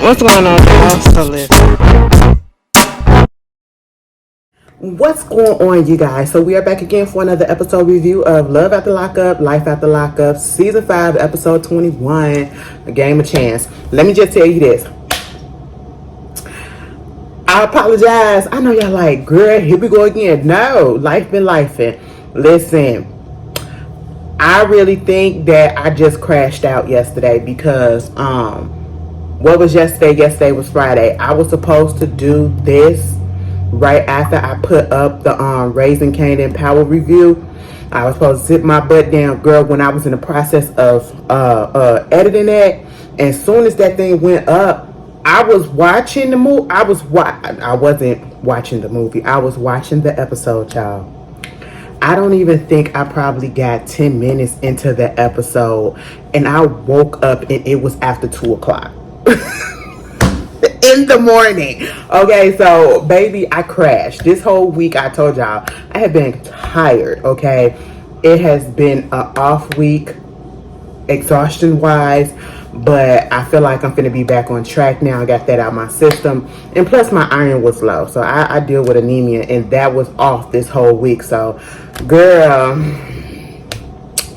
What's going on, y'all? So listen. What's going on, you guys? So we are back again for another episode review of Love After Lockup, Life After Lockup, Season 5, Episode 21, A Game of Chance. Let me just tell you this. I apologize. I know y'all like, girl, here we go again. No, life been lifing. Listen, I really think that I just crashed out yesterday because, what was yesterday? Yesterday was Friday. I was supposed to do this right after I put up the Raising Kanan Power review. I was supposed to sit my butt down, girl, when I was in the process of editing that. And as soon as that thing went up, I was watching the movie. I wasn't watching the movie. I was watching the episode, y'all. I don't even think I probably got 10 minutes into the episode, and I woke up and it was after 2 o'clock. In the morning. Okay, so baby, I crashed. This whole week, I told y'all, I have been tired, okay? It has been an off week, exhaustion wise, but I feel like I'm gonna be back on track now. I got that out of my system, and plus my iron was low, so I deal with anemia, and that was off this whole week. So girl,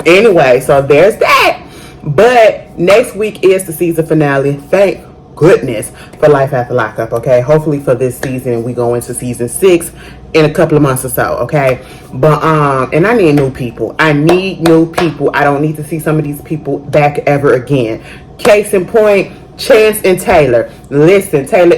anyway, so there's that. But next week is the season finale. Thank goodness for Life After Lockup, okay? Hopefully for this season we go into season 6 in a couple of months or so, okay? But and I need new people. I need new people. I don't need to see some of these people back ever again. Case in point, Chance and Taylor. Listen, Taylor,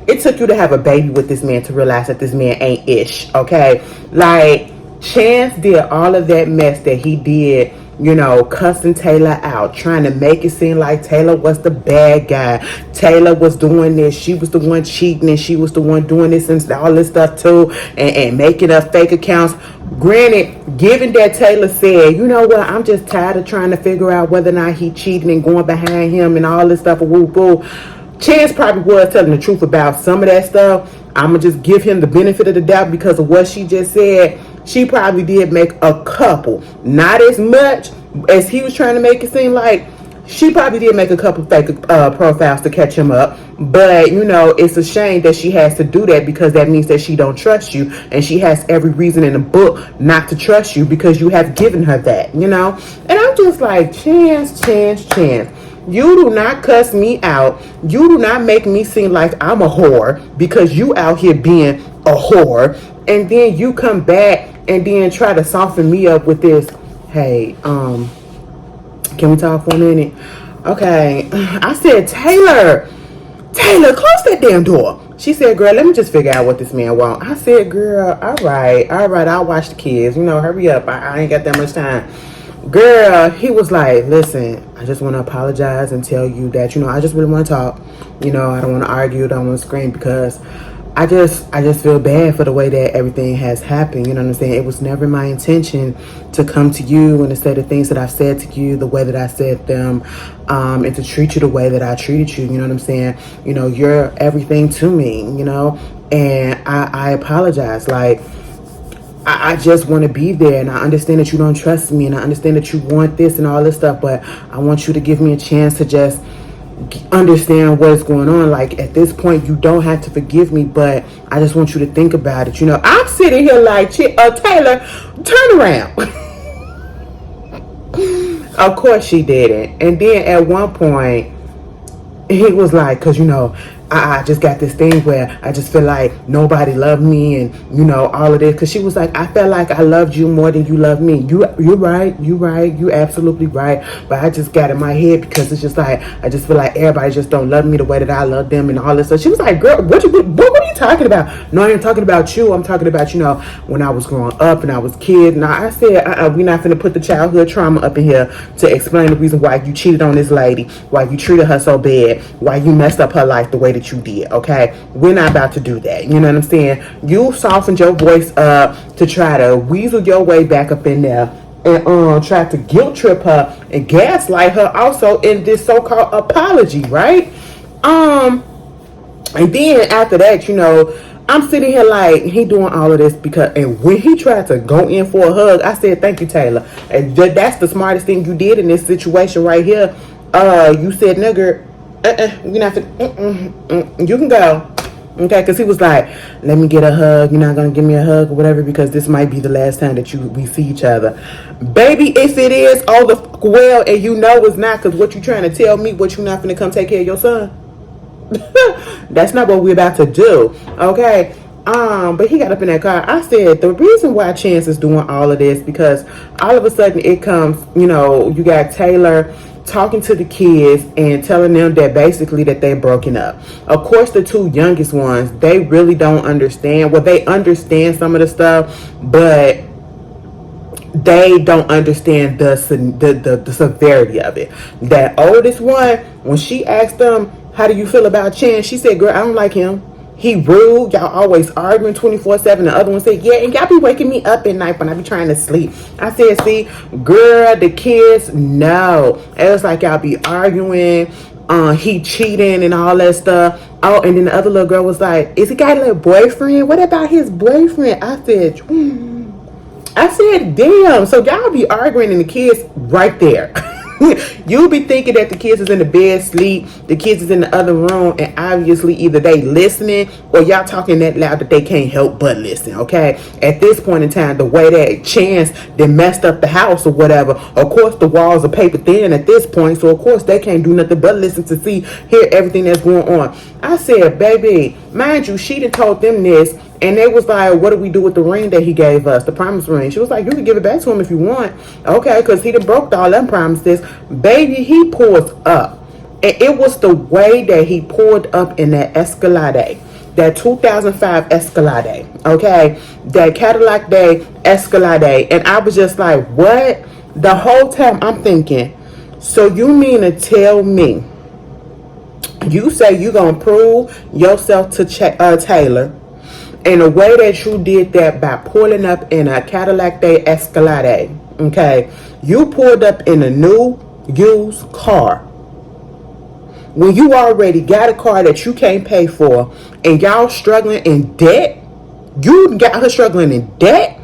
it took you to have a baby with this man to realize that this man ain't ish, okay? Like, Chance did all of that mess that he did, you know, cussing Taylor out, trying to make it seem like Taylor was the bad guy. Taylor was doing this. She was the one cheating, and she was the one doing this and all this stuff too, and making up fake accounts. Granted, given that Taylor said, you know what, I'm just tired of trying to figure out whether or not he cheated and going behind him and all this stuff, woo woo. Chance probably was telling the truth about some of that stuff. I'm going to just give him the benefit of the doubt because of what she just said. She probably did make a couple. Not as much as he was trying to make it seem like. She probably did make a couple fake profiles to catch him up. But, you know, it's a shame that she has to do that because that means that she don't trust you. And she has every reason in the book not to trust you because you have given her that, you know. And I'm just like, Chance. You do not cuss me out. You do not make me seem like I'm a whore because you out here being a whore. And then you come back and then try to soften me up with this. Hey, can we talk for a minute? Okay. I said, Taylor, close that damn door. She said, girl, let me just figure out what this man want. I said, girl, all right, I'll watch the kids. You know, hurry up. I ain't got that much time. Girl, he was like, listen, I just want to apologize and tell you that, you know, I just really want to talk. You know, I don't want to argue, don't want to scream because I just feel bad for the way that everything has happened. You know what I'm saying? It was never my intention to come to you and to say the things that I've said to you, the way that I said them, and to treat you the way that I treated you. You know what I'm saying? You know, you're everything to me, you know, and I apologize. Like, I just want to be there, and I understand that you don't trust me, and I understand that you want this and all this stuff, but I want you to give me a chance to just understand what is going on. Like, at this point, you don't have to forgive me, but I just want you to think about it. You know, I'm sitting here like, Taylor, turn around. Of course she didn't. And then at one point, he was like, because, you know, I just got this thing where I just feel like nobody loved me and, you know, all of this. Because she was like, I felt like I loved you more than you loved me. You're right. You're absolutely right. But I just got in my head because it's just like, I just feel like everybody just don't love me the way that I love them and all this. So she was like, girl, what are you talking about? No, I ain't talking about you. I'm talking about, you know, when I was growing up and I was a kid. Now, I said, we're not going to put the childhood trauma up in here to explain the reason why you cheated on this lady, why you treated her so bad, why you messed up her life the way that you did, okay? We're not about to do that. You know what I'm saying? You softened your voice up to try to weasel your way back up in there and try to guilt trip her and gaslight her also in this so-called apology, right? And then after that, you know, I'm sitting here like, he doing all of this because, and when he tried to go in for a hug, I said, thank you, Taylor. And that's the smartest thing you did in this situation right here. You said, nigga, You're not you can go. Okay, because he was like, let me get a hug. You're not going to give me a hug or whatever because this might be the last time that we see each other. Baby, if it is, all the well, and you know it's not, because what you trying to tell me, what you not going to come take care of your son? That's not what we're about to do. Okay. But he got up in that car. I said, the reason why Chance is doing all of this, because all of a sudden it comes, you know, you got Taylor talking to the kids and telling them that basically that they're broken up. Of course, the two youngest ones, they really don't understand. Well, they understand some of the stuff, but they don't understand the severity of it. That oldest one, when she asked them, how do you feel about Chance? She said, girl, I don't like him. He rude. Y'all always arguing 24/7. The other one said, yeah, and y'all be waking me up at night when I be trying to sleep. I said, see, girl, the kids, no. It was like y'all be arguing. He cheating and all that stuff. Oh, and then the other little girl was like, is he got a little boyfriend? What about his boyfriend? I said, damn. So y'all be arguing and the kids right there. You'll be thinking that the kids is in the bed sleep, the kids is in the other room, and obviously either they listening or y'all talking that loud that they can't help but listen. Okay, at this point in time, the way that Chance they messed up the house or whatever, of course the walls are paper thin at this point, so of course they can't do nothing but listen to hear everything that's going on. I said, baby, mind you, she done told them this. And they was like, what do we do with the ring that he gave us, the promise ring? She was like, you can give it back to him if you want. Okay, because he done broke all them promises. Baby, he pulls up. And it was the way that he pulled up in that Escalade. That 2005 Escalade. Okay? That Cadillac Escalade. And I was just like, what? The whole time I'm thinking, so you mean to tell me, you say you going to prove yourself to Taylor, and the way that you did that by pulling up in a Cadillac Escalade, okay, you pulled up in a new used car when you already got a car that you can't pay for, and y'all struggling in debt. You got her struggling in debt.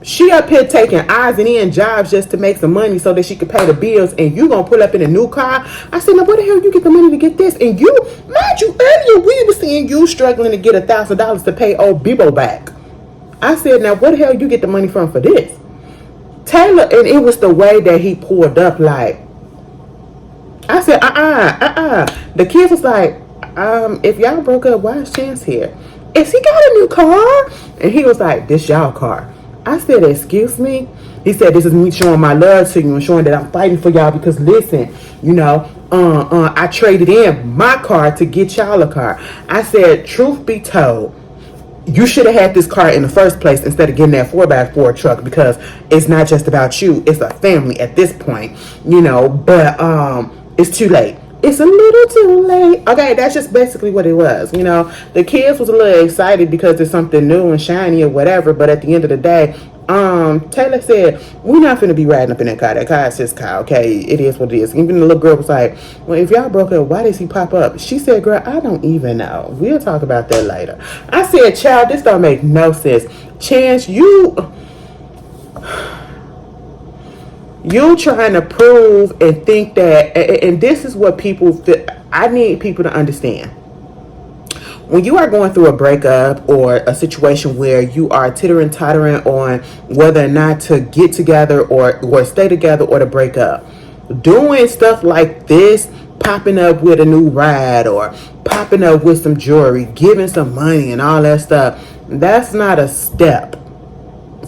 She up here taking odds and ends jobs just to make some money so that she could pay the bills, and you gonna pull up in a new car. I said, now where the hell you get the money to get this? And you, mind you, earlier we were seeing you struggling to get $1,000 to pay old Bebo back. I said, now where the hell you get the money from for this? Taylor, and it was the way that he pulled up, like, I said, The kids was like, if y'all broke up, why is Chance here? Is he got a new car? And he was like, this y'all car. I said, excuse me? He said, this is me showing my love to you and showing that I'm fighting for y'all because listen, you know, I traded in my car to get y'all a car. I said, truth be told, you should have had this car in the first place instead of getting that 4x4 truck, because it's not just about you. It's a family at this point, you know, but it's too late. It's a little too late. Okay, that's just basically what it was. You know, the kids was a little excited because it's something new and shiny or whatever. But at the end of the day, Taylor said, we're not finna be riding up in that car. That car is his car, okay? It is what it is. Even the little girl was like, well, if y'all broke up, why does he pop up? She said, girl, I don't even know. We'll talk about that later. I said, child, this don't make no sense. Chance, you trying to prove and think that, and this is what people feel. I need people to understand. When you are going through a breakup or a situation where you are tittering-tottering on whether or not to get together or stay together or to break up, doing stuff like this, popping up with a new ride or popping up with some jewelry, giving some money and all that stuff, that's not a step.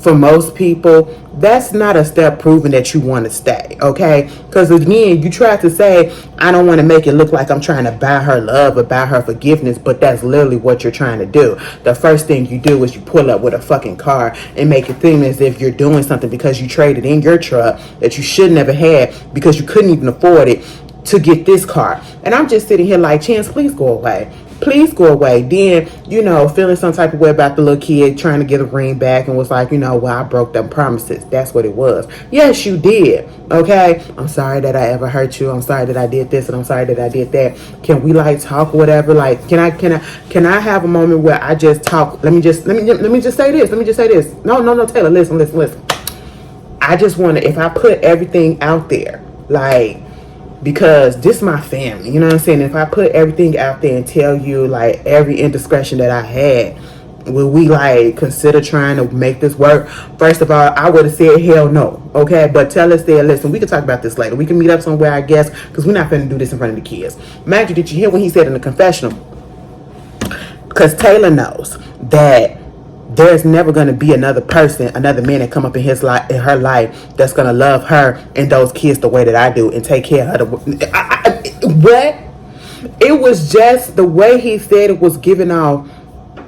For most people, that's not a step proving that you want to stay, okay? Because again, you try to say, I don't want to make it look like I'm trying to buy her love or buy her forgiveness, but that's literally what you're trying to do. The first thing you do is you pull up with a fucking car and make it seem as if you're doing something because you traded in your truck that you should never had because you couldn't even afford it to get this car. And I'm just sitting here like, Chance, please go away. Please go away. Then, you know, feeling some type of way about the little kid trying to get a ring back and was like, you know, well, I broke them promises. That's what it was. Yes, you did. Okay. I'm sorry that I ever hurt you. I'm sorry that I did this and I'm sorry that I did that. Can we like talk or whatever? Like, can I have a moment where I just talk? Let me just say this. Let me just say this. No, Taylor, listen. I just want to, if I put everything out there, like, because this my family. You know what I'm saying? If I put everything out there and tell you like every indiscretion that I had, will we like consider trying to make this work? First of all, I would have said hell no. Okay, but tell us there, listen, we can talk about this later. We can meet up somewhere, I guess, because we're not finna do this in front of the kids. Mind you, did you hear when he said in the confessional? Because Taylor knows that there's never going to be another person, another man that come up in his life, in her life, that's going to love her and those kids the way that I do and take care of her. What? It was just the way he said it was giving off.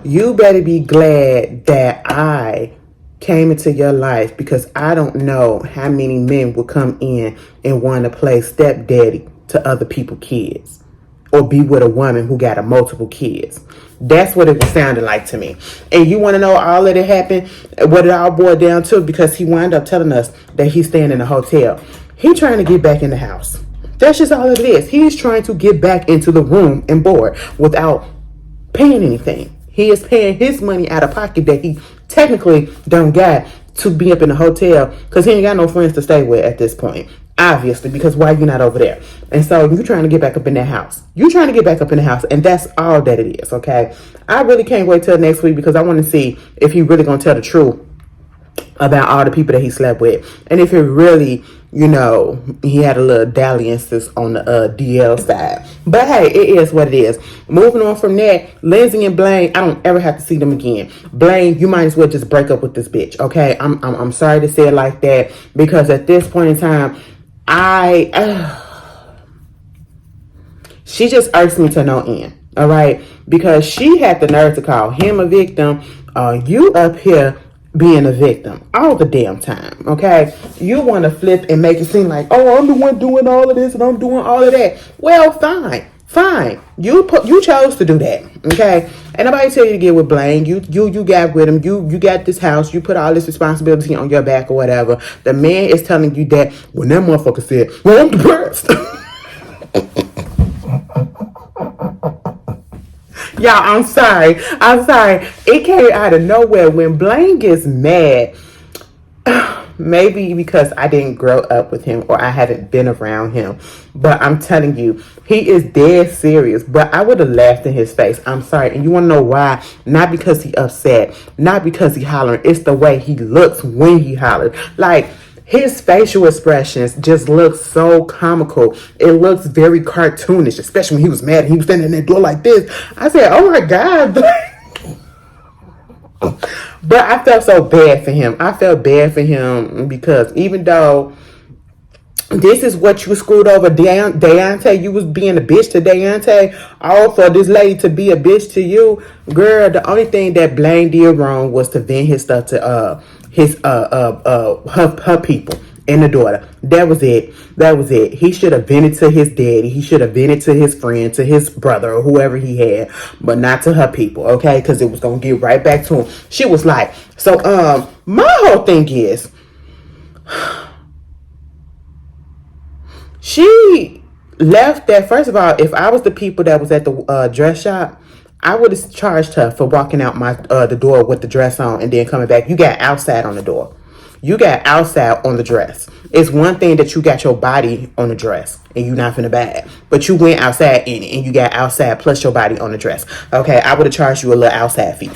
You better be glad that I came into your life, because I don't know how many men will come in and want to play stepdaddy to other people's kids or be with a woman who got a multiple kids. That's what it was sounding like to me. And you want to know all of it happened, what it all boiled down to? Because he wound up telling us that he's staying in a hotel. He trying to get back in the house. That's just all it is. He's trying to get back into the room and board without paying anything. He is paying his money out of pocket that he technically don't got to be up in the hotel, because he ain't got no friends to stay with at this point. Obviously, because why you not over there? And so you trying to get back up in that house. You trying to get back up in the house, and that's all that it is, okay? I really can't wait till next week, because I want to see if he really going to tell the truth about all the people that he slept with. And if it really, you know, he had a little dalliances on the DL side. But hey, it is what it is. Moving on from that, Lindsay and Blaine, I don't ever have to see them again. Blaine, you might as well just break up with this bitch, okay? I'm sorry to say it like that, because at this point in time, she just irks me to no end, all right? Because she had the nerve to call him a victim. You up here being a victim all the damn time, okay? You want to flip and make it seem like, oh, I'm the one doing all of this and I'm doing all of that. Well, fine. You chose to do that, okay? And nobody tell you to get with Blaine. You got with him. You got this house. You put all this responsibility on your back or whatever. The man is telling you that when that motherfucker said, well, I'm depressed. Y'all, I'm sorry. It came out of nowhere when Blaine gets mad. Maybe because I didn't grow up with him or I haven't been around him. But I'm telling you, he is dead serious. But I would have laughed in his face. I'm sorry. And you want to know why? Not because he upset. Not because he hollering. It's the way he looks when he hollered. Like, his facial expressions just look so comical. It looks very cartoonish, especially when he was mad and he was standing in that door like this. I said, oh my God. But I felt so bad for him. I felt bad for him because even though this is what you screwed over Deontay, you was being a bitch to Deontay, all for this lady to be a bitch to you. Girl, the only thing that Blaine did wrong was to vent his stuff to her people and the daughter. That was it. He should have vented to his daddy. He should have vented to his friend, to his brother, or whoever he had, but not to her people, okay? Because it was gonna get right back to him. She was like, so my whole thing is, she left that. First of all, if I was the people that was at the dress shop, I would have charged her for walking out the door with the dress on and then coming back. You got outside on the door. You got outside on the dress. It's one thing that you got your body on the dress and you not finna bag, but you went outside in it and you got outside plus your body on the dress. Okay, I would have charged you a little outside fee.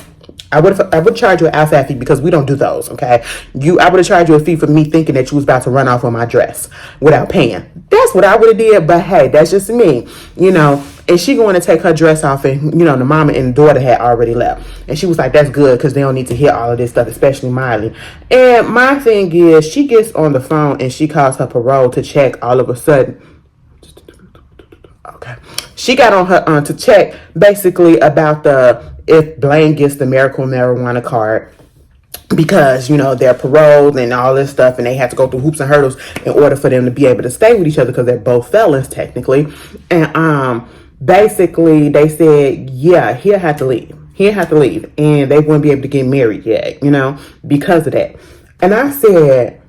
I would charge you an outside fee because we don't do those, okay? I would have charged you a fee for me thinking that you was about to run off on my dress without paying. That's what I would have did, but hey, that's just me, you know. And she going to take her dress off, and, you know, the mama and the daughter had already left. And she was like, that's good because they don't need to hear all of this stuff, especially Miley. And my thing is, she gets on the phone and she calls her parole to check all of a sudden. Okay. She got on her to check basically about if Blaine gets the miracle marijuana card, because, you know, they're paroled and all this stuff, and they have to go through hoops and hurdles in order for them to be able to stay with each other because they're both felons technically. And basically they said, yeah, he'll have to leave. And they wouldn't be able to get married yet, you know, because of that. And I said,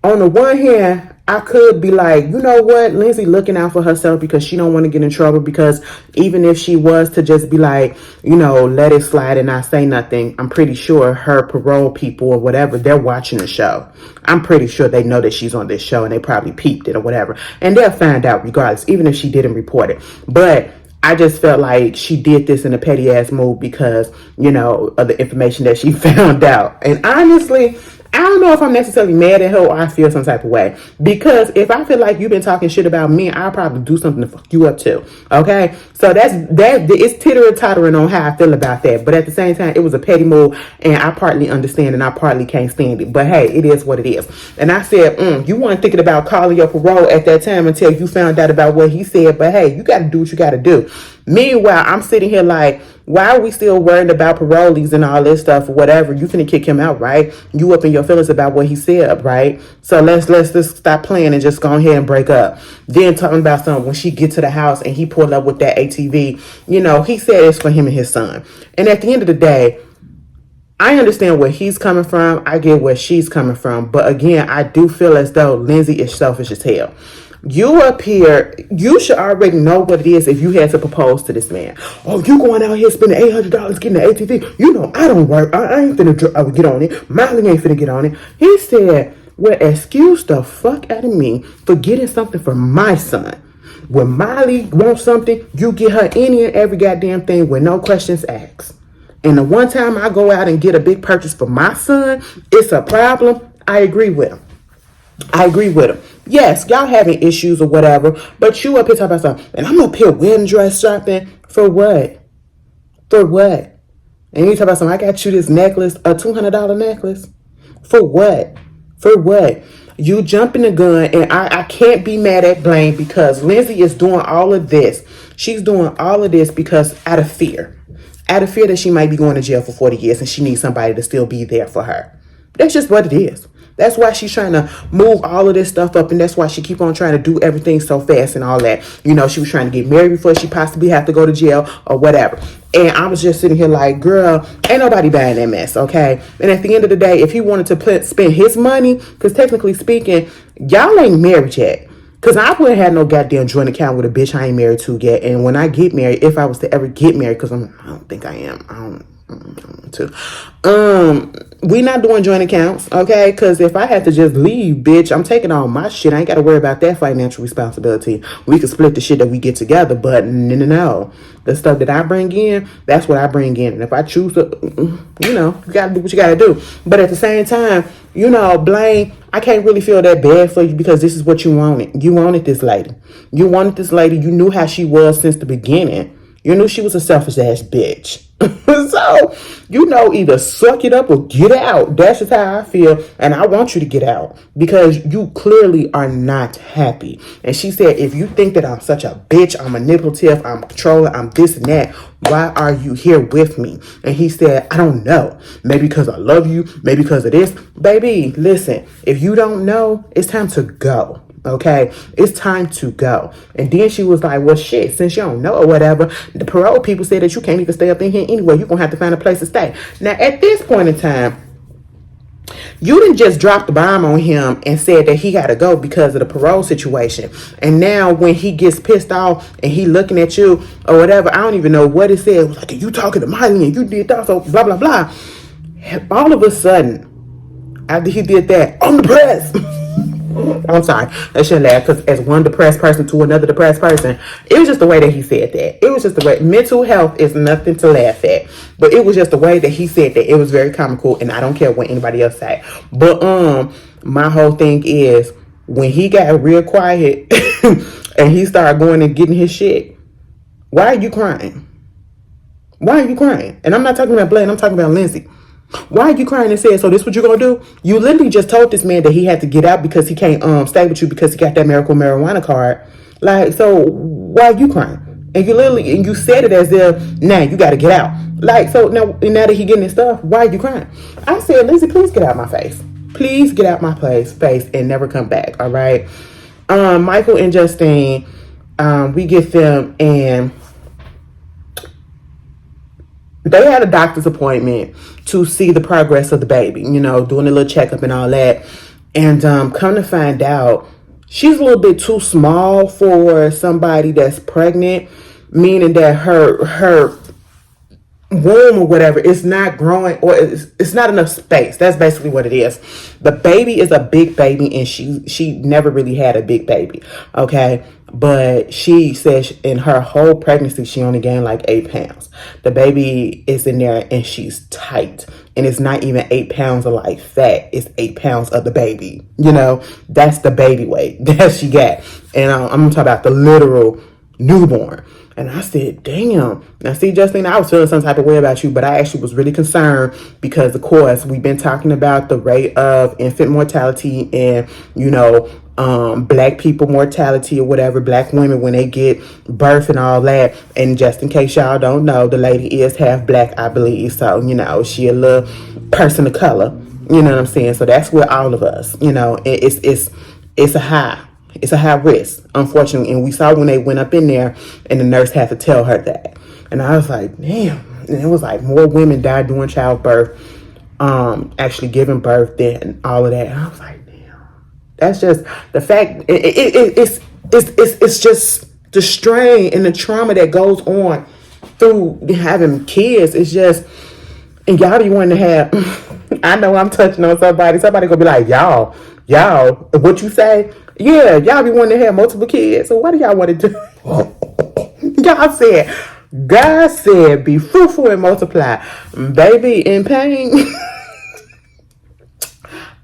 on the one hand, I could be like, you know what, Lindsay looking out for herself because she don't want to get in trouble, because even if she was to just be like, you know, let it slide and not say nothing, I'm pretty sure her parole people or whatever, they're watching the show. I'm pretty sure they know that she's on this show and they probably peeped it or whatever. And they'll find out regardless, even if she didn't report it. But I just felt like she did this in a petty ass move because, you know, of the information that she found out. And honestly, I don't know if I'm necessarily mad at her or I feel some type of way. Because if I feel like you've been talking shit about me, I'll probably do something to fuck you up too. Okay? So it's tittering on how I feel about that. But at the same time, it was a petty move, and I partly understand and I partly can't stand it. But hey, it is what it is. And I said, you weren't thinking about calling your parole at that time until you found out about what he said. But hey, you got to do what you got to do. Meanwhile, I'm sitting here like, why are we still worried about parolees and all this stuff or whatever? You finna kick him out, right? You up in your feelings about what he said, right? So let's just stop playing and just go ahead and break up. Then talking about something when she get to the house and he pulled up with that ATV, you know, he said it's for him and his son. And at the end of the day, I understand where he's coming from. I get where she's coming from. But again, I do feel as though Lindsay is selfish as hell. You up here, you should already know what it is if you had to propose to this man. Oh, you going out here spending $800 getting the ATV? You know, I don't work. I ain't finna get on it. Miley ain't finna get on it. He said, well, excuse the fuck out of me for getting something for my son. When Miley wants something, you get her any and every goddamn thing with no questions asked. And the one time I go out and get a big purchase for my son, it's a problem. I agree with him. Yes, y'all having issues or whatever, but you up here talking about something, and I'm up here wedding dress shopping for what? For what? And you talk about something, I got you this necklace, a $200 necklace. For what? For what? You jumping the gun, and I can't be mad at Blaine because Lindsay is doing all of this. She's doing all of this because out of fear that she might be going to jail for 40 years and she needs somebody to still be there for her. That's just what it is. That's why she's trying to move all of this stuff up, and that's why she keep on trying to do everything so fast and all that. You know, she was trying to get married before she possibly have to go to jail or whatever. And I was just sitting here like, girl, ain't nobody buying that mess, okay? And at the end of the day, if he wanted to spend his money, because technically speaking, y'all ain't married yet. Because I wouldn't have no goddamn joint account with a bitch I ain't married to yet. And when I get married, if I was to ever get married, because I don't think I am. I don't we not doing joint accounts, okay? Because if I had to just leave, bitch, I'm taking all my shit. I ain't got to worry about that financial responsibility. We can split the shit that we get together, but no. The stuff that I bring in, that's what I bring in. And if I choose to, you know, you got to do what you got to do. But at the same time, you know, Blaine, I can't really feel that bad for you because this is what you wanted. You wanted this lady. You wanted this lady. You knew how she was since the beginning. You knew she was a selfish ass bitch. So, you know, either suck it up or get out. That's just how I feel. And I want you to get out because you clearly are not happy. And she said, if you think that I'm such a bitch, I'm manipulative, I'm controlling, I'm this and that, why are you here with me? And he said, I don't know. Maybe because I love you. Maybe because of this. Baby, listen, if you don't know, it's time to go. Okay, it's time to go. And then she was like, well, shit, since you don't know or whatever, the parole people said that you can't even stay up in here anyway. You're going to have to find a place to stay. Now, at this point in time, you didn't just drop the bomb on him and said that he got to go because of the parole situation. And now when he gets pissed off and he looking at you or whatever, I don't even know what it said. It was like, you talking to Miley and you did that, so blah, blah, blah. All of a sudden, after he did that, on the press. I'm sorry, I shouldn't laugh because as one depressed person to another depressed person, it was just the way that he said that. It was just the way. Mental health is nothing to laugh at, but it was just the way that he said that. It was very comical, and I don't care what anybody else say. But my whole thing is when he got real quiet and he started going and getting his shit. Why are you crying? Why are you crying? And I'm not talking about Blaine. I'm talking about Lindsay. Why are you crying and saying, so this what you're going to do? You literally just told this man that he had to get out because he can't stay with you because he got that miracle marijuana card. Like, so why are you crying? And you said it as if, nah, you got to get out. Like, so now that he getting his stuff, why are you crying? I said, Lindsay, please get out my face. Please get out my face and never come back, all right? Michael and Justine, we get them and they had a doctor's appointment to see the progress of the baby, you know, doing a little checkup and all that. And come to find out, she's a little bit too small for somebody that's pregnant, meaning that her womb or whatever is not growing, or it's not enough space. That's basically what it is. The baby is a big baby, and she never really had a big baby, okay? But she says in her whole pregnancy she only gained like 8 pounds. The baby is in there and she's tight, and it's not even 8 pounds of like fat, it's 8 pounds of the baby. That's the baby weight that she got. And I'm talking about the literal newborn. And I said, damn. Now, see, Justine, I was feeling some type of way about you, but I actually was really concerned because, of course, we've been talking about the rate of infant mortality and, black people mortality or whatever, black women when they get birth and all that. And just in case y'all don't know, the lady is half black, I believe. So, she a little person of color. You know what I'm saying? So that's with all of us. It's a high. It's a high risk, unfortunately. And we saw when they went up in there and the nurse had to tell her that. And I was like, damn. And it was like more women died during childbirth, actually giving birth than all of that. And I was like, damn. That's just the fact. It's just the strain and the trauma that goes on through having kids. It's just, and y'all be wanting to have, I know I'm touching on somebody. Somebody gonna be like, y'all, what you say? Yeah, y'all be wanting to have multiple kids. So what do y'all want to do? Y'all said, God said, be fruitful and multiply. Baby in pain.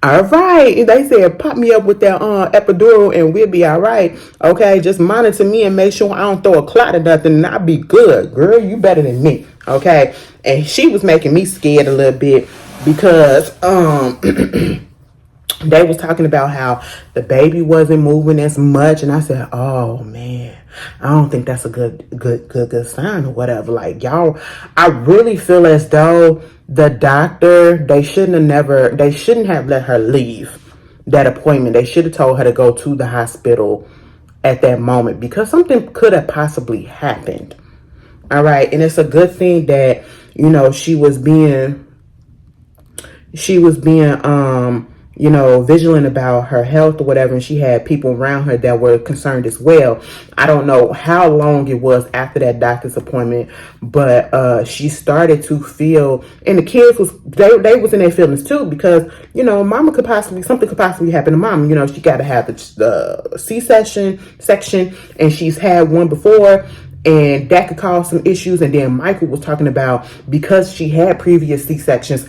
All right. They said, pop me up with that epidural and we'll be all right. Okay, just monitor me and make sure I don't throw a clot or nothing and I'll be good. Girl, you better than me. Okay. And she was making me scared a little bit because they was talking about how the baby wasn't moving as much, and I said, "Oh man, I don't think that's a good sign or whatever." Like y'all, I really feel as though the doctor they shouldn't have let her leave that appointment. They should have told her to go to the hospital at that moment because something could have possibly happened. All right, and it's a good thing that she was being vigilant about her health or whatever, and she had people around her that were concerned as well. I don't know how long it was after that doctor's appointment, but she started to feel, and the kids they was in their feelings too because mama something could possibly happen to mom. She got to have the C-section section, and she's had one before. And that could cause some issues. And then Michael was talking about because she had previous C-sections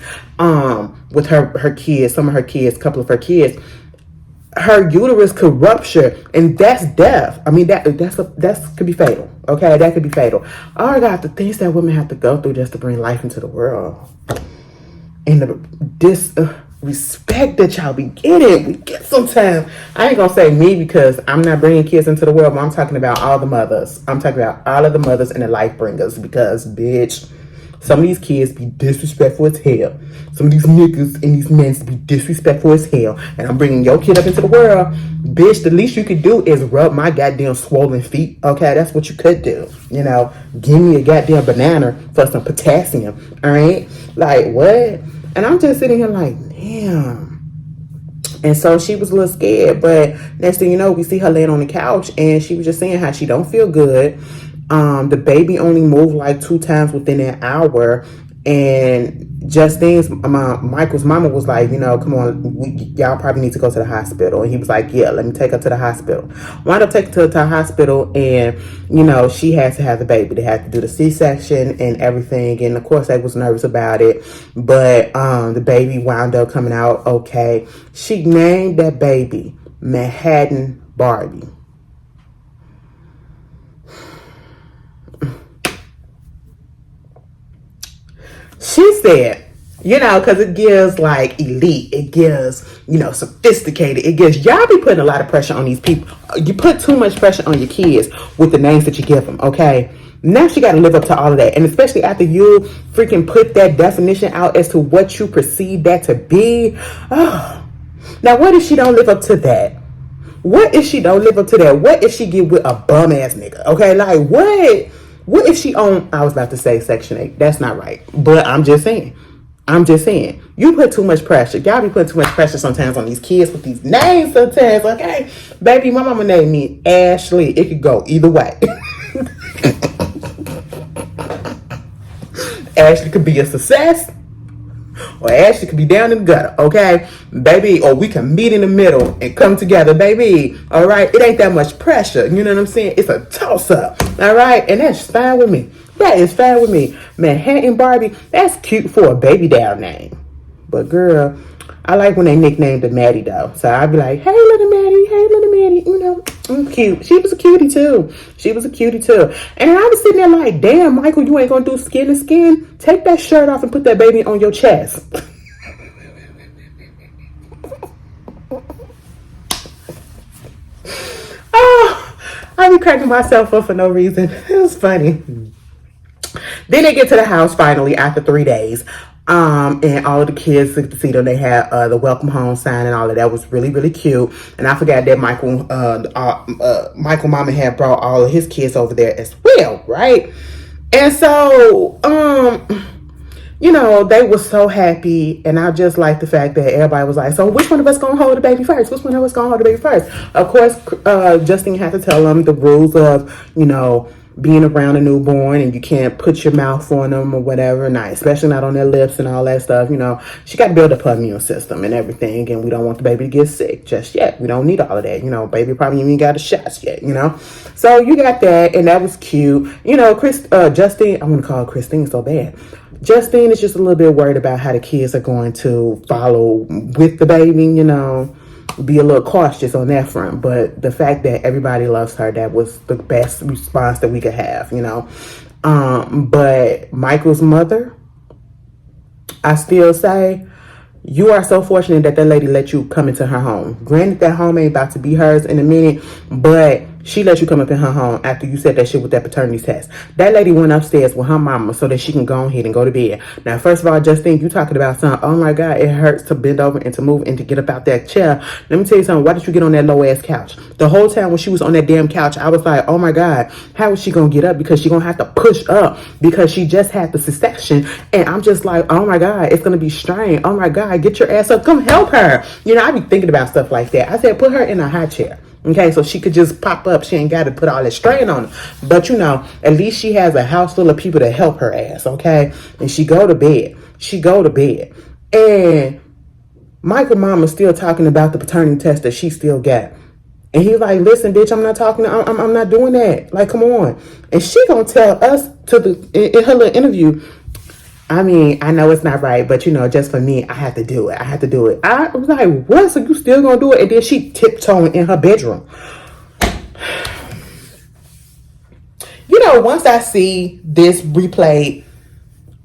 with her kids, some of her kids, a couple of her kids, her uterus could rupture, and that's death. I mean, that could be fatal. Okay, that could be fatal. Oh my God, the things that women have to go through just to bring life into the world, and the respect that y'all be getting. We get sometimes. I ain't gonna say me because I'm not bringing kids into the world, but I'm talking about all the mothers. I'm talking about all of the mothers and the life bringers because, bitch, some of these kids be disrespectful as hell. Some of these niggas and these men be disrespectful as hell. And I'm bringing your kid up into the world. Bitch, the least you could do is rub my goddamn swollen feet. Okay, that's what you could do. Give me a goddamn banana for some potassium. All right? Like, what? And I'm just sitting here like, damn. And so she was a little scared, but next thing you know, we see her laying on the couch and she was just saying how she don't feel good. The baby only moved like 2 times within an hour. And Justine's Michael's mama was like, come on, y'all probably need to go to the hospital. And he was like, yeah, let me take her to the hospital. Wound up taking her to the hospital, and she had to have the baby. They had to do the C-section and everything, and of course they was nervous about it. But the baby wound up coming out okay. She named that baby Manhattan Barbie. She said, because it gives like elite, it gives, sophisticated, it gives, y'all be putting a lot of pressure on these people. You put too much pressure on your kids with the names that you give them, okay? Now she got to live up to all of that. And especially after you freaking put that definition out as to what you perceive that to be. Oh. Now, what if she don't live up to that? What if she don't live up to that? What if she get with a bum ass nigga? Okay, like what? What if she own, I was about to say Section 8. That's not right. But I'm just saying. I'm just saying, you put too much pressure. Y'all be putting too much pressure sometimes on these kids with these names sometimes. Okay, baby, my mama named me Ashley. It could go either way. Ashley could be a success, or Ashley could be down in the gutter, okay? Baby, or we can meet in the middle and come together, baby. All right? It ain't that much pressure. You know what I'm saying? It's a toss-up. All right? And that's fine with me. That is fine with me. Manhattan Barbie, that's cute for a baby doll name. But girl, I like when they nicknamed the Maddie though. So I'd be like, hey little Maddie, you know, I'm cute. She was a cutie too. And I was sitting there like, damn, Michael, you ain't gonna do skin to skin? Take that shirt off and put that baby on your chest. Oh, I be cracking myself up for no reason. It was funny. Then they get to the house finally after 3 days. And all of the kids get to see them. They had the welcome home sign and all of that was really, really cute. And I forgot that Michael mama had brought all of his kids over there as well, right? And so, you know, they were so happy. And I just like the fact that everybody was like, so which one of us gonna hold the baby first? Which one of us gonna hold the baby first? Of course, Justine had to tell them the rules of, you know, being around a newborn, and you can't put your mouth on them or whatever, not especially not on their lips and all that stuff. You know, she got to build up her immune system and everything, and we don't want the baby to get sick just yet. We don't need all of that. You know, baby probably even got the shots yet. You know, so you got that, and that was cute. You know, Justine, I want to call her Christine so bad. Justine is just a little bit worried about how the kids are going to follow with the baby. You know, be a little cautious on that front, but the fact that everybody loves her, that was the best response that we could have, you know. But Michael's mother, I still say, you are so fortunate that lady let you come into her home. Granted, that home ain't about to be hers in a minute, but she let you come up in her home after you said that shit with that paternity test. That lady went upstairs with her mama so that she can go ahead and go to bed. Now, first of all, Justine, you talking about something. Oh my God, it hurts to bend over and to move and to get up out that chair. Let me tell you something. Why did you get on that low ass couch? The whole time when she was on that damn couch, I was like, oh my God, how is she gonna get up? Because she gonna have to push up because she just had the C-section. And I'm just like, oh my God, it's gonna be strained. Oh my God, get your ass up. Come help her. You know, I be thinking about stuff like that. I said, put her in a high chair. Okay, so she could just pop up. She ain't got to put all that strain on her. But, you know, at least she has a house full of people to help her ass, okay? And she go to bed. And Michael mama's still talking about the paternity test that she still got. And he's like, listen, bitch, I'm not doing that. Like, come on. And she gonna tell us in her little interview, I mean, I know it's not right, but, you know, just for me, I have to do it. I was like, what? So you still gonna do it? And then she tiptoeing in her bedroom. You know, once I see this replayed,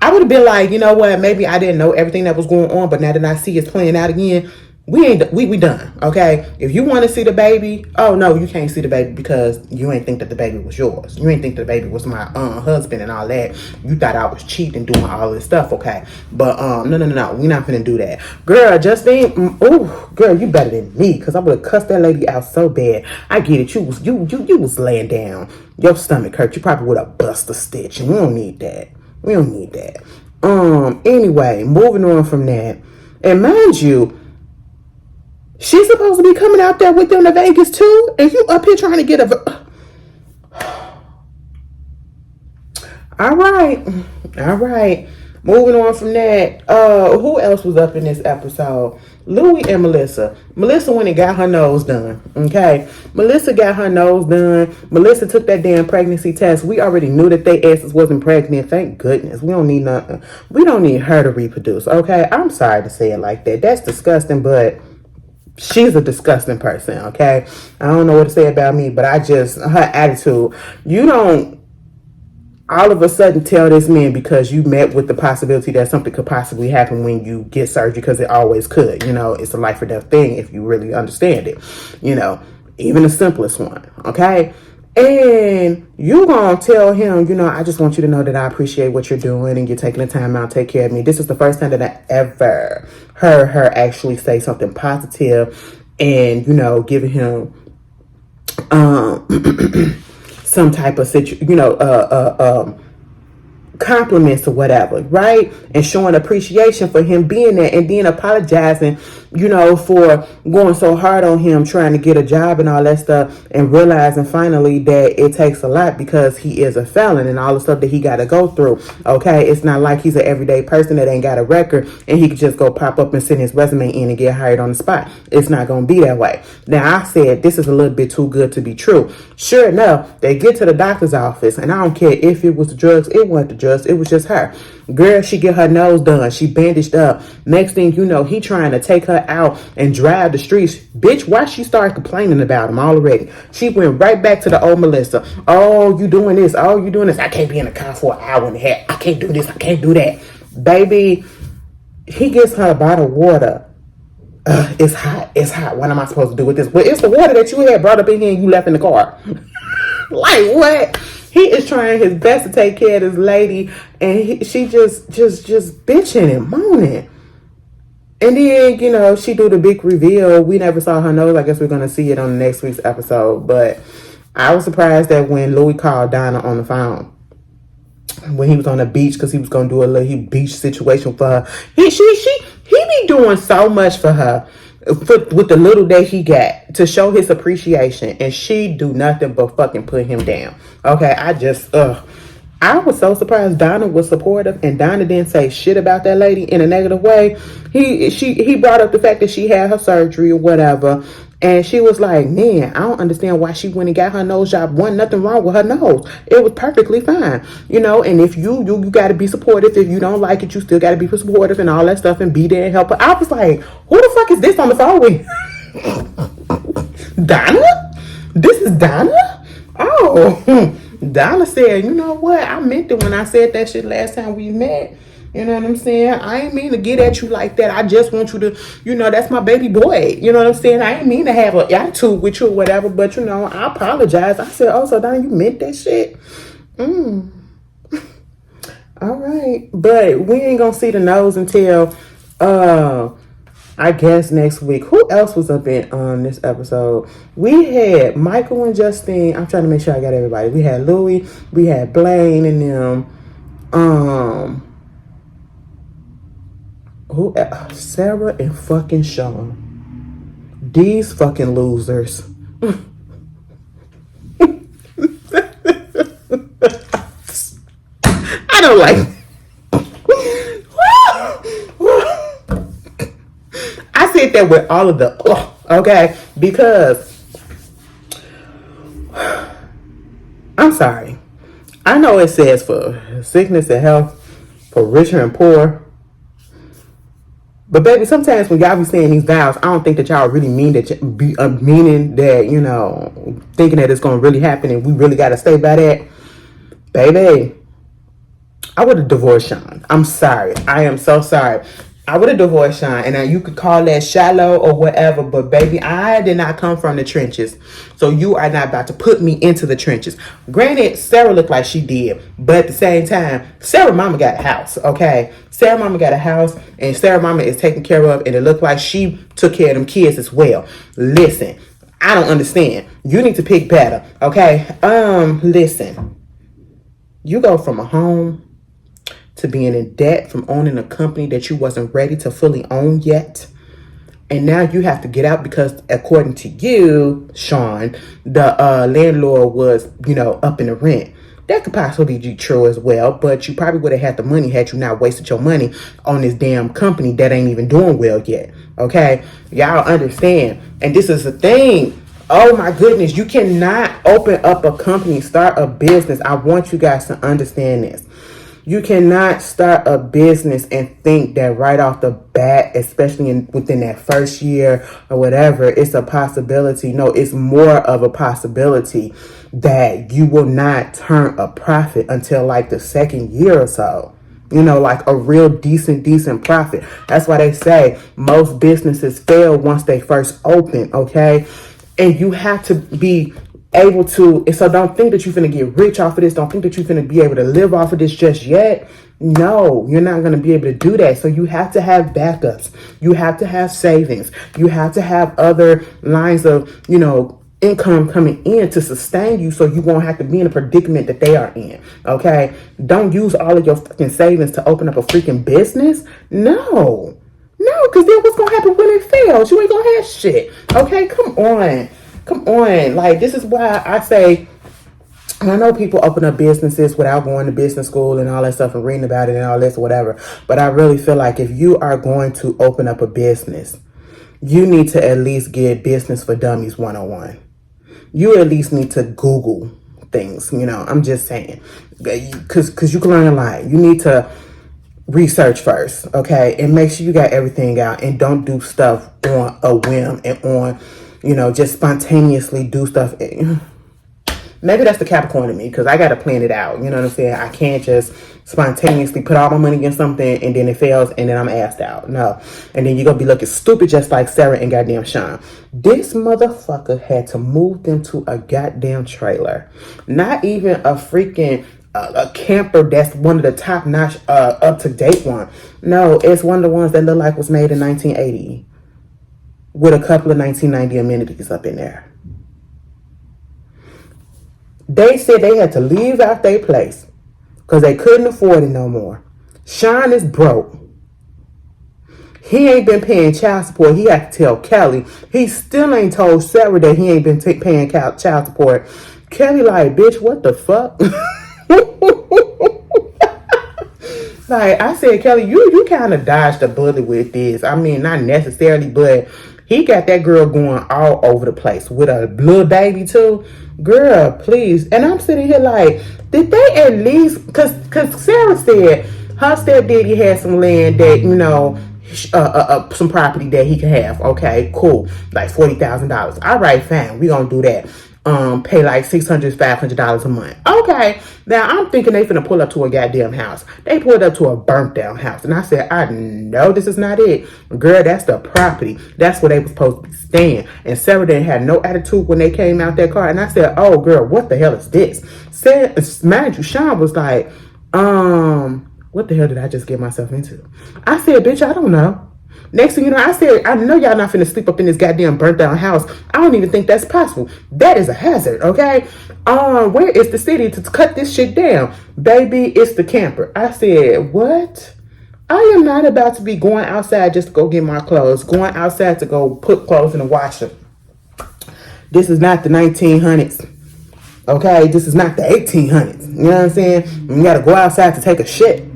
I would have been like, you know what? Maybe I didn't know everything that was going on, but now that I see it's playing out again, we done, okay? If you want to see the baby, oh no, you can't see the baby because you ain't think that the baby was yours. You ain't think the baby was my husband and all that. You thought I was cheating, doing all this stuff, okay? But no, we not finna do that, girl. Justine, girl, you better than me because I would have cussed that lady out so bad. I get it. You was laying down, your stomach hurt. You probably would have bust a stitch, and we don't need that. Anyway, moving on from that, and mind you, she's supposed to be coming out there with them to Vegas too, and you up here trying to get a. All right. Moving on from that, who else was up in this episode? Louis and Melissa. Melissa went and got her nose done. Okay, Melissa got her nose done. Melissa took that damn pregnancy test. We already knew that they asses wasn't pregnant. Thank goodness. We don't need nothing. We don't need her to reproduce. Okay, I'm sorry to say it like that. That's disgusting, but she's a disgusting person, okay? I don't know what to say about me, but her attitude, you don't all of a sudden tell this man because you met with the possibility that something could possibly happen when you get surgery, because it always could. You know, it's a life or death thing if you really understand it. You know, even the simplest one, okay? And you gonna tell him, you know, I just want you to know that I appreciate what you're doing and you're taking the time out to take care of me. This is the first time that I ever heard her actually say something positive and, you know, giving him some type of compliments or whatever, right? And showing appreciation for him being there, and then apologizing, for going so hard on him trying to get a job and all that stuff, and realizing finally that it takes a lot because he is a felon and all the stuff that he got to go through. Okay, it's not like he's an everyday person that ain't got a record and he could just go pop up and send his resume in and get hired on the spot. It's not going to be that way. Now, I said this is a little bit too good to be true. Sure enough, they get to the doctor's office, and I don't care if it was the drugs, it wasn't the drugs, it was just her. Girl, she get her nose done, she bandaged up. Next thing you know, he trying to take her out and drive the streets. Bitch, why she started complaining about him already? She went right back to the old Melissa. Oh, you doing this? Oh, you doing this? I can't be in the car for an hour and a half. I can't do this. I can't do that. Baby, he gets her a bottle of water. It's hot. It's hot. What am I supposed to do with this? Well, it's the water that you had brought up in here and you left in the car. Like, what? He is trying his best to take care of this lady, and she just bitching and moaning. And then, she do the big reveal. We never saw her nose. I guess we're going to see it on the next week's episode. But I was surprised that when Louis called Donna on the phone, when he was on the beach, because he was going to do a little beach situation for her. He be doing so much for her with the little that he got to show his appreciation, and she do nothing but fucking put him down. Okay, I was so surprised Donna was supportive, and Donna didn't say shit about that lady in a negative way. He brought up the fact that she had her surgery or whatever, and she was like, man, I don't understand why she went and got her nose job. Wasn't nothing wrong with her nose. It was perfectly fine. And if you got to be supportive. If you don't like it, you still got to be supportive and all that stuff and be there and help her. I was like, who the fuck is this on the phone with? Donna? This is Donna? Oh, Donna said, you know what? I meant it when I said that shit last time we met. You know what I'm saying? I ain't mean to get at you like that. I just want you to, that's my baby boy. You know what I'm saying? I ain't mean to have an attitude with you or whatever, but, I apologize. I said, oh, so Donna, you meant that shit? All right. But we ain't going to see the nose until, I guess, next week. Who else was up in this episode? We had Michael and Justine. I'm trying to make sure I got everybody. We had Louis. We had Blaine and them. Who? Sarah and fucking Sean. These fucking losers. I don't like. I said that with all of the okay, because I'm sorry. I know it says for sickness and health, for richer and poor. But baby, sometimes when y'all be saying these vows, I don't think that y'all really mean that, meaning that, thinking that it's going to really happen and we really got to stay by that. Baby, I would have divorced Sean. I'm sorry. I am so sorry. I would have divorced Sean, and now you could call that shallow or whatever, but baby, I did not come from the trenches. So you are not about to put me into the trenches. Granted, Sarah looked like she did, but at the same time, Sarah mama got a house, okay? Sarah mama got a house, and Sarah mama is taken care of, and it looked like she took care of them kids as well. Listen, I don't understand. You need to pick better, okay? Listen. You go from a home to being in debt from owning a company that you wasn't ready to fully own yet. And now you have to get out because according to you, Sean, the landlord was, up in the rent. That could possibly be true as well, but you probably would have had the money had you not wasted your money on this damn company that ain't even doing well yet. Okay? Y'all understand. And this is the thing. Oh my goodness. You cannot open up a company, start a business. I want you guys to understand this. You cannot start a business and think that right off the bat, especially within that first year or whatever, it's a possibility. No, it's more of a possibility that you will not turn a profit until like the second year or so. Like a real decent profit. That's why they say most businesses fail once they first open, okay? And you have to be able to, so don't think that you're going to get rich off of this. Don't think that you're going to be able to live off of this just yet. No, you're not going to be able to do that. So you have to have backups. You have to have savings. You have to have other lines of, income coming in to sustain you so you won't have to be in a predicament that they are in. Okay? Don't use all of your fucking savings to open up a freaking business. No. No, because then what's going to happen when it fails? You ain't going to have shit. Okay? Come on. Come on. Like, this is why I say, and I know people open up businesses without going to business school and all that stuff and reading about it and all this, whatever. But I really feel like if you are going to open up a business, you need to at least get Business for Dummies 101. You at least need to Google things. You know, I'm just saying. Because you can learn a lot. You need to research first, okay? And make sure you got everything out. And don't do stuff on a whim and on, you know, just spontaneously do stuff. Maybe that's the Capricorn in me, because I got to plan it out. You know what I'm saying? I can't just spontaneously put all my money in something and then it fails and then I'm asked out. No. And then you're going to be looking stupid just like Sarah and goddamn Sean. This motherfucker had to move them to a goddamn trailer. Not even a freaking a camper that's one of the top-notch, up-to-date one. No, it's one of the ones that look like was made in 1980 with a couple of 1990 amenities up in there. They said they had to leave out their place because they couldn't afford it no more. Sean is broke. He ain't been paying child support. He had to tell Kelly. He still ain't told Sarah that he ain't been paying child support. Kelly like, bitch, what the fuck? Like, I said, Kelly, you kind of dodged a bullet with this. I mean, not necessarily, but he got that girl going all over the place with a little baby too. Girl, please. And I'm sitting here like, did they at least, because Sarah said her stepdaddy had some land that, you know, some property that he could have. Okay, cool. Like $40,000. All right, fine. We gonna do that. Pay like $600, $500 a month. Okay. Now I'm thinking they finna pull up to a goddamn house. They pulled up to a burnt down house. And I said, I know this is not it. Girl, that's the property. That's where they was supposed to be staying. And Sarah didn't have no attitude when they came out that car. And I said, oh girl, what the hell is this? Mind you, Sean was like, what the hell did I just get myself into? I said, bitch, I don't know. Next thing you know, I said, I know y'all not finna sleep up in this goddamn burnt down house. I don't even think that's possible. That is a hazard, okay? Where is the city to cut this shit down? Baby, it's the camper. I said, what? I am not about to be going outside just to go get my clothes. Going outside to go put clothes in the washer. This is not the 1900s. Okay? This is not the 1800s. You know what I'm saying? You gotta go outside to take a shit.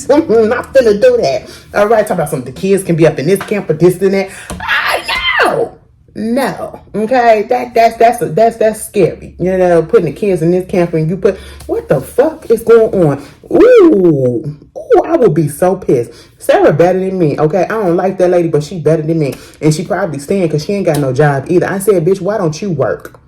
I'm not finna do that. All right, talk about something. The kids can be up in this camper, this and that. No. Okay, that's scary. You know, putting the kids in this camper and you put, what the fuck is going on? Ooh, I would be so pissed. Sarah better than me. Okay, I don't like that lady, but she better than me, and she probably staying because she ain't got no job either. I said, bitch, why don't you work?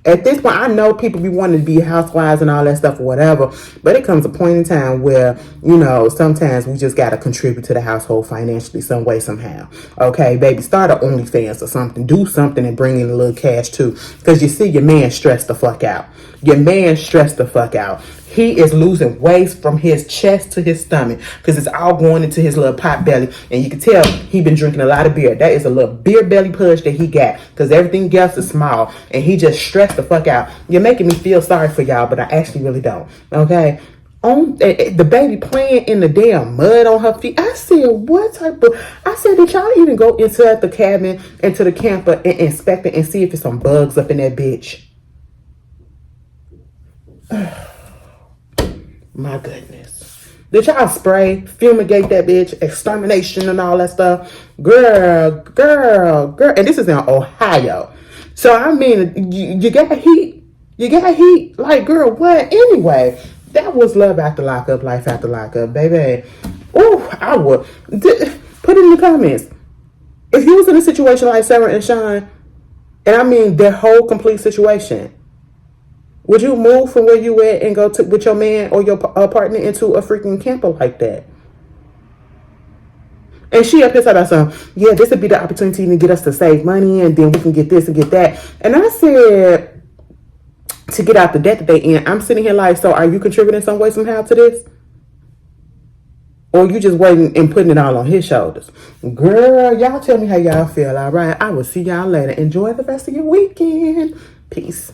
At this point, I know people be wanting to be housewives and all that stuff or whatever, but it comes a point in time where, you know, sometimes we just got to contribute to the household financially some way, somehow. Okay, baby, start an OnlyFans or something. Do something and bring in a little cash too. Because you see your man stressed the fuck out. Your man stressed the fuck out. He is losing weight from his chest to his stomach because it's all going into his little pot belly. And you can tell he been drinking a lot of beer. That is a little beer belly pudge that he got because everything else is small. And he just stressed the fuck out. You're making me feel sorry for y'all, but I actually really don't. Okay? On the baby playing in the damn mud on her feet. I said, what type of... I said, did y'all even go inside the cabin, into the camper and inspect it and see if there's some bugs up in that bitch? My goodness. Did y'all spray, fumigate that bitch, extermination and all that stuff? Girl. And this is in Ohio. So, I mean, you got heat. You got heat. Like, girl, what? Anyway, that was love after lockup, life after lockup, baby. Ooh, I would. Put it in the comments. If you was in a situation like Sarah and Sean, and I mean their whole complete situation, would you move from where you at and go with your man or your partner into a freaking camper like that? And she up here talking about something, yeah, this would be the opportunity to get us to save money and then we can get this and get that. And I said, to get out the debt that they in, I'm sitting here like, so are you contributing some way somehow to this? Or you just waiting and putting it all on his shoulders? Girl, y'all tell me how y'all feel, all right? I will see y'all later. Enjoy the rest of your weekend. Peace.